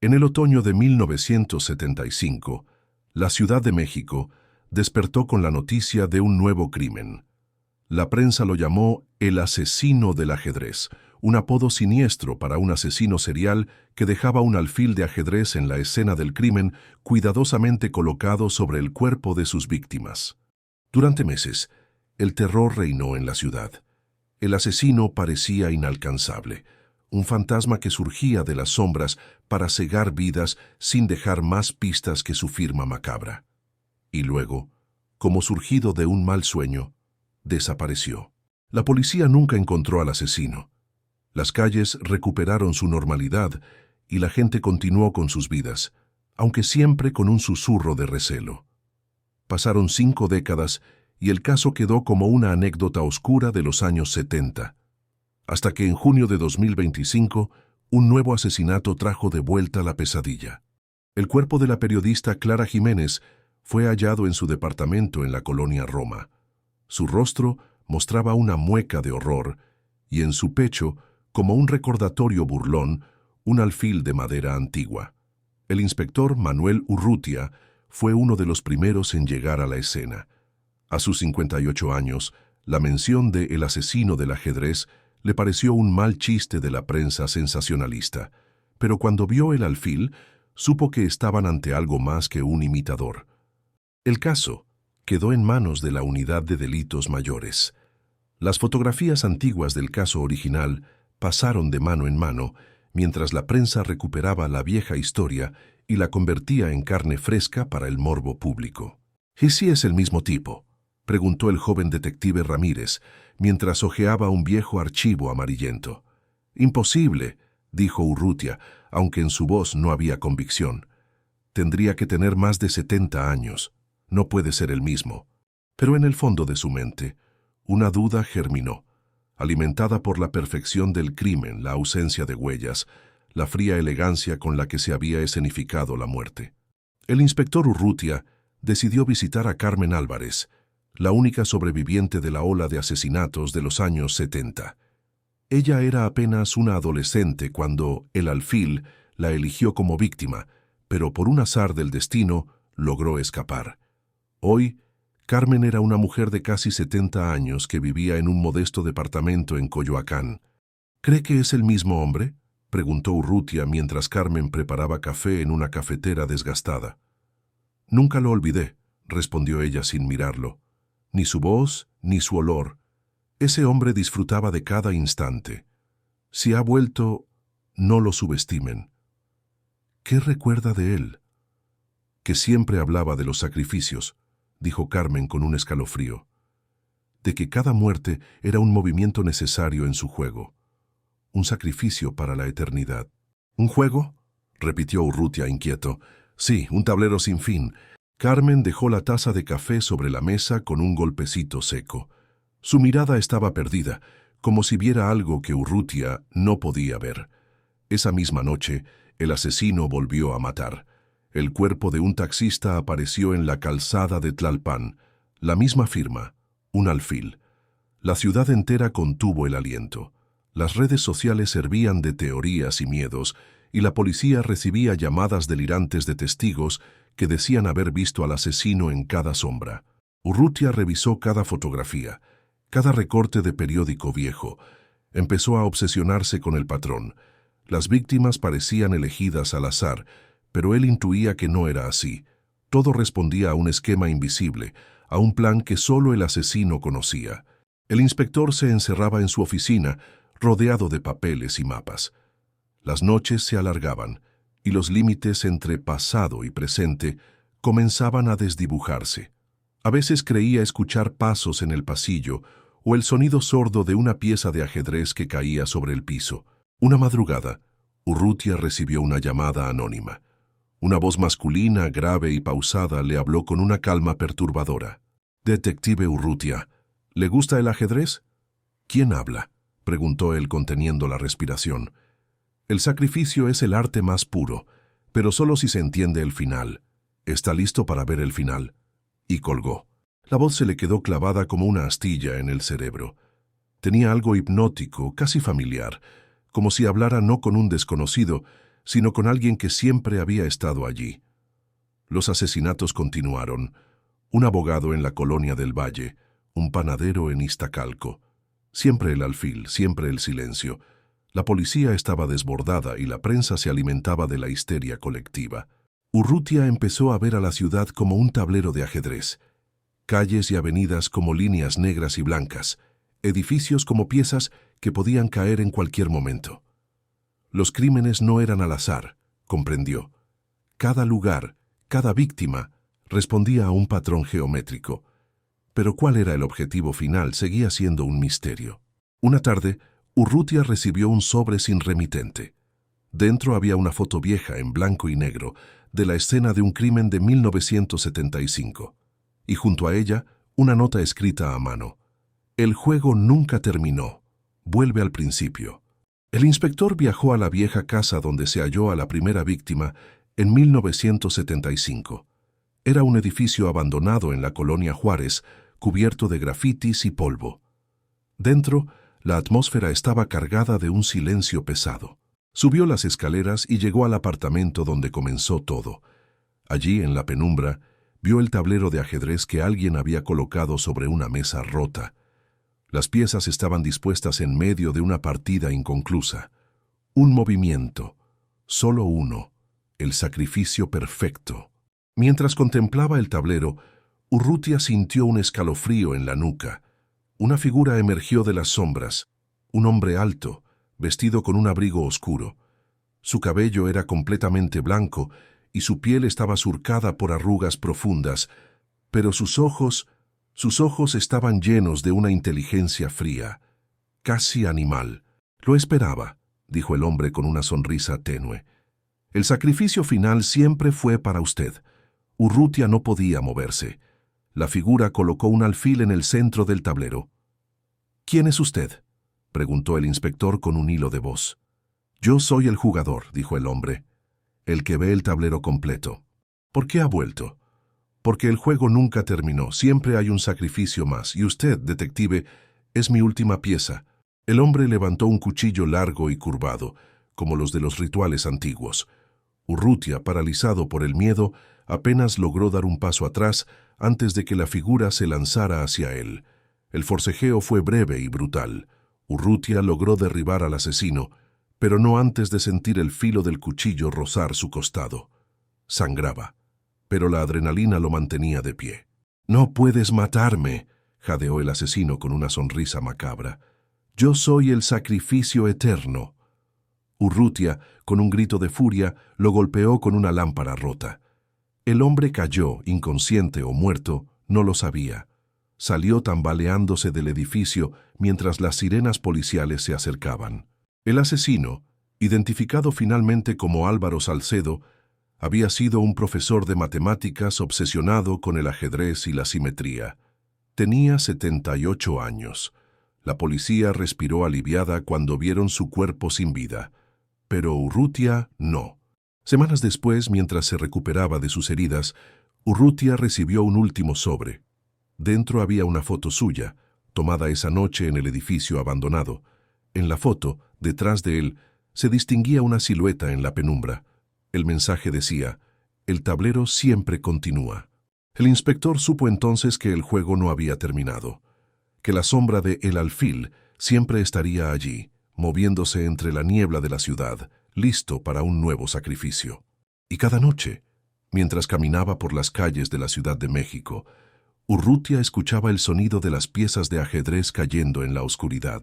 En el otoño de 1975, la Ciudad de México despertó con la noticia de un nuevo crimen. La prensa lo llamó el asesino del ajedrez, un apodo siniestro para un asesino serial que dejaba un alfil de ajedrez en la escena del crimen cuidadosamente colocado sobre el cuerpo de sus víctimas. Durante meses, el terror reinó en la ciudad. El asesino parecía inalcanzable, un fantasma que surgía de las sombras para cegar vidas sin dejar más pistas que su firma macabra. Y luego, como surgido de un mal sueño, desapareció. La policía nunca encontró al asesino. Las calles recuperaron su normalidad y la gente continuó con sus vidas, aunque siempre con un susurro de recelo. Pasaron 5 décadas y el caso quedó como una anécdota oscura de los años 70, hasta que en junio de 2025 un nuevo asesinato trajo de vuelta la pesadilla. El cuerpo de la periodista Clara Jiménez fue hallado en su departamento en la colonia Roma. Su rostro mostraba una mueca de horror y en su pecho, como un recordatorio burlón, un alfil de madera antigua. El inspector Manuel Urrutia fue uno de los primeros en llegar a la escena. A sus 58 años, la mención de el asesino del ajedrez le pareció un mal chiste de la prensa sensacionalista, pero cuando vio el alfil, supo que estaban ante algo más que un imitador. El caso quedó en manos de la Unidad de Delitos Mayores. Las fotografías antiguas del caso original pasaron de mano en mano, mientras la prensa recuperaba la vieja historia y la convertía en carne fresca para el morbo público. ¿Y si es el mismo tipo?, preguntó el joven detective Ramírez, mientras hojeaba un viejo archivo amarillento. Imposible, dijo Urrutia, aunque en su voz no había convicción. Tendría que tener más de 70 años. No puede ser el mismo. Pero en el fondo de su mente, una duda germinó, alimentada por la perfección del crimen, la ausencia de huellas, la fría elegancia con la que se había escenificado la muerte. El inspector Urrutia decidió visitar a Carmen Álvarez, la única sobreviviente de la ola de asesinatos de los años 70. Ella era apenas una adolescente cuando el alfil la eligió como víctima, pero por un azar del destino logró escapar. Hoy, Carmen era una mujer de casi 70 años que vivía en un modesto departamento en Coyoacán. ¿Cree que es el mismo hombre?, preguntó Urrutia mientras Carmen preparaba café en una cafetera desgastada. Nunca lo olvidé, respondió ella sin mirarlo. Ni su voz, ni su olor. Ese hombre disfrutaba de cada instante. Si ha vuelto, no lo subestimen. ¿Qué recuerda de él? Que siempre hablaba de los sacrificios, dijo Carmen con un escalofrío. De que cada muerte era un movimiento necesario en su juego. Un sacrificio para la eternidad. ¿Un juego?, repitió Urrutia inquieto. Sí, un tablero sin fin. Carmen dejó la taza de café sobre la mesa con un golpecito seco. Su mirada estaba perdida, como si viera algo que Urrutia no podía ver. Esa misma noche, el asesino volvió a matar. El cuerpo de un taxista apareció en la calzada de Tlalpan. La misma firma, un alfil. La ciudad entera contuvo el aliento. Las redes sociales servían de teorías y miedos, y la policía recibía llamadas delirantes de testigos que decían haber visto al asesino en cada sombra. Urrutia revisó cada fotografía, cada recorte de periódico viejo. Empezó a obsesionarse con el patrón. Las víctimas parecían elegidas al azar, pero él intuía que no era así. Todo respondía a un esquema invisible, a un plan que solo el asesino conocía. El inspector se encerraba en su oficina, rodeado de papeles y mapas. Las noches se alargaban, y los límites entre pasado y presente comenzaban a desdibujarse. A veces creía escuchar pasos en el pasillo o el sonido sordo de una pieza de ajedrez que caía sobre el piso. Una madrugada, Urrutia recibió una llamada anónima. Una voz masculina, grave y pausada, le habló con una calma perturbadora. «Detective Urrutia, ¿le gusta el ajedrez?» «¿Quién habla?», preguntó él conteniendo la respiración. «El sacrificio es el arte más puro, pero solo si se entiende el final. ¿Está listo para ver el final?». Y colgó. La voz se le quedó clavada como una astilla en el cerebro. Tenía algo hipnótico, casi familiar, como si hablara no con un desconocido, sino con alguien que siempre había estado allí. Los asesinatos continuaron. Un abogado en la colonia del Valle, un panadero en Iztacalco. Siempre el alfil, siempre el silencio. La policía estaba desbordada y la prensa se alimentaba de la histeria colectiva. Urrutia empezó a ver a la ciudad como un tablero de ajedrez. Calles y avenidas como líneas negras y blancas, edificios como piezas que podían caer en cualquier momento. Los crímenes no eran al azar, comprendió. Cada lugar, cada víctima, respondía a un patrón geométrico. Pero ¿cuál era el objetivo final? Seguía siendo un misterio. Una tarde, Urrutia recibió un sobre sin remitente. Dentro había una foto vieja en blanco y negro de la escena de un crimen de 1975. Y junto a ella, una nota escrita a mano. El juego nunca terminó. Vuelve al principio. El inspector viajó a la vieja casa donde se halló a la primera víctima en 1975. Era un edificio abandonado en la colonia Juárez, cubierto de grafitis y polvo. Dentro, la atmósfera estaba cargada de un silencio pesado. Subió las escaleras y llegó al apartamento donde comenzó todo. Allí, en la penumbra, vio el tablero de ajedrez que alguien había colocado sobre una mesa rota. Las piezas estaban dispuestas en medio de una partida inconclusa. Un movimiento, solo uno, el sacrificio perfecto. Mientras contemplaba el tablero, Urrutia sintió un escalofrío en la nuca. Una figura emergió de las sombras, un hombre alto, vestido con un abrigo oscuro. Su cabello era completamente blanco y su piel estaba surcada por arrugas profundas, pero sus ojos estaban llenos de una inteligencia fría, casi animal. Lo esperaba, dijo el hombre con una sonrisa tenue. El sacrificio final siempre fue para usted. Urrutia no podía moverse. La figura colocó un alfil en el centro del tablero. ¿Quién es usted?, preguntó el inspector con un hilo de voz. Yo soy el jugador, dijo el hombre, el que ve el tablero completo. ¿Por qué ha vuelto? Porque el juego nunca terminó, siempre hay un sacrificio más, y usted, detective, es mi última pieza. El hombre levantó un cuchillo largo y curvado, como los de los rituales antiguos. Urrutia, paralizado por el miedo, apenas logró dar un paso atrás antes de que la figura se lanzara hacia él. El forcejeo fue breve y brutal. Urrutia logró derribar al asesino, pero no antes de sentir el filo del cuchillo rozar su costado. Sangraba, pero la adrenalina lo mantenía de pie. «No puedes matarme», jadeó el asesino con una sonrisa macabra. «Yo soy el sacrificio eterno». Urrutia, con un grito de furia, lo golpeó con una lámpara rota. El hombre cayó, inconsciente o muerto, no lo sabía. Salió tambaleándose del edificio mientras las sirenas policiales se acercaban. El asesino, identificado finalmente como Álvaro Salcedo, había sido un profesor de matemáticas obsesionado con el ajedrez y la simetría. Tenía 78 años. La policía respiró aliviada cuando vieron su cuerpo sin vida. Pero Urrutia no. Semanas después, mientras se recuperaba de sus heridas, Urrutia recibió un último sobre. Dentro había una foto suya, tomada esa noche en el edificio abandonado. En la foto, detrás de él, se distinguía una silueta en la penumbra. El mensaje decía: «El tablero siempre continúa». El inspector supo entonces que el juego no había terminado, que la sombra de El Alfil siempre estaría allí, moviéndose entre la niebla de la ciudad, listo para un nuevo sacrificio. Y cada noche, mientras caminaba por las calles de la Ciudad de México, Urrutia escuchaba el sonido de las piezas de ajedrez cayendo en la oscuridad.